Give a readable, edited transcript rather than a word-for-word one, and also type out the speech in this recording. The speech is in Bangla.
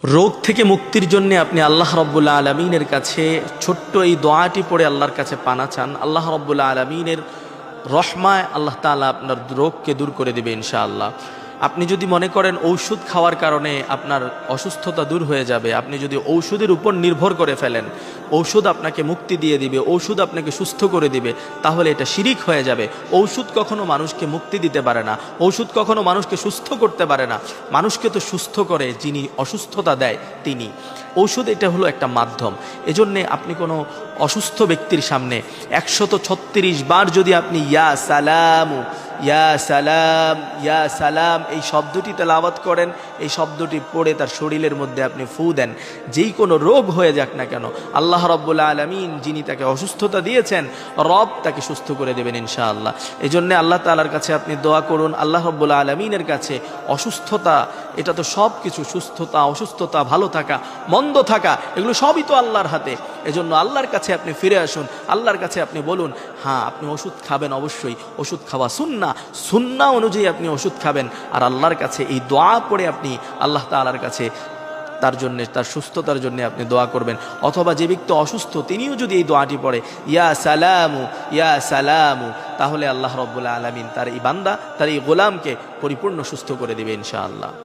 রোগ থেকে মুক্তির জন্য আপনি আল্লাহ রাব্বুল আলামিনের কাছে ছোট্ট এই দোয়াটি পড়ে আল্লাহর কাছে পানা চান। আল্লাহ রাব্বুল আলামিনের রহমায় আল্লাহ তাআলা আপনার রোগকে দূর করে দেবে ইনশাআল্লাহ। আপনি যদি মনে করেন ঔষধ খাওয়ার কারণে আপনার অসুস্থতা দূর হয়ে যাবে, আপনি যদি ঔষধের উপর নির্ভর করে ফেলেন, ঔষধ আপনাকে মুক্তি দিয়ে দিবে, ঔষধ আপনাকে সুস্থ করে দিবে, তাহলে এটা শিরিক হয়ে যাবে। ঔষধ কখনো মানুষকে মুক্তি দিতে পারে না, ঔষধ কখনো মানুষকে সুস্থ করতে পারে না। মানুষকে তো সুস্থ করে যিনি অসুস্থতা দেয় তিনি। ঔষধ এটা হলো একটা মাধ্যম। এজন্যে আপনি কোনো অসুস্থ ব্যক্তির সামনে 136 বার যদি আপনি ইয়া সালামু ইয়া সালাম ইয়া সালাম এই শব্দটি তেলাওয়াত করেন, এই শব্দটি পড়ে তার শরীরের মধ্যে আপনি ফু দেন, যেই কোনো রোগ হয়ে যাক না কেন, আল্লাহ রাব্বুল আলামিন যিনি তাকে অসুস্থতা দিয়েছেন, রব তাকে সুস্থ করে দেবেন ইনশাআল্লাহ। এই জন্যে আল্লাহ তাআলার কাছে আপনি দোয়া করুন, আল্লাহ রাব্বুল আলামিনের কাছে। অসুস্থতা এটা তো সব কিছু, সুস্থতা, অসুস্থতা, ভালো থাকা, মন্দ থাকা, এগুলো সবই তো আল্লাহর হাতে। এজন্য আল্লাহর কাছে আপনি ফিরে আসুন, আল্লাহর কাছে আপনি বলুন, হ্যাঁ আপনি ওষুধ খাবেন, অবশ্যই ওষুধ খাওয়া সুন্নাহ অনুযায়ী আপনি ওষুধ খাবেন। আর আল্লাহর কাছে এই দোয়া পড়ে আপনি আল্লাহ তাআলার কাছে তার জন্যে, তার সুস্থতার জন্য আপনি দোয়া করবেন। অথবা যে ব্যক্তি অসুস্থ তিনিও যদি এই দোয়াটি পড়ে ইয়া সালামু, তাহলে আল্লাহ রাব্বুল আলামিন তার এই বান্দা, তার এই গোলামকে পরিপূর্ণ সুস্থ করে দেবে ইনশাআল্লাহ।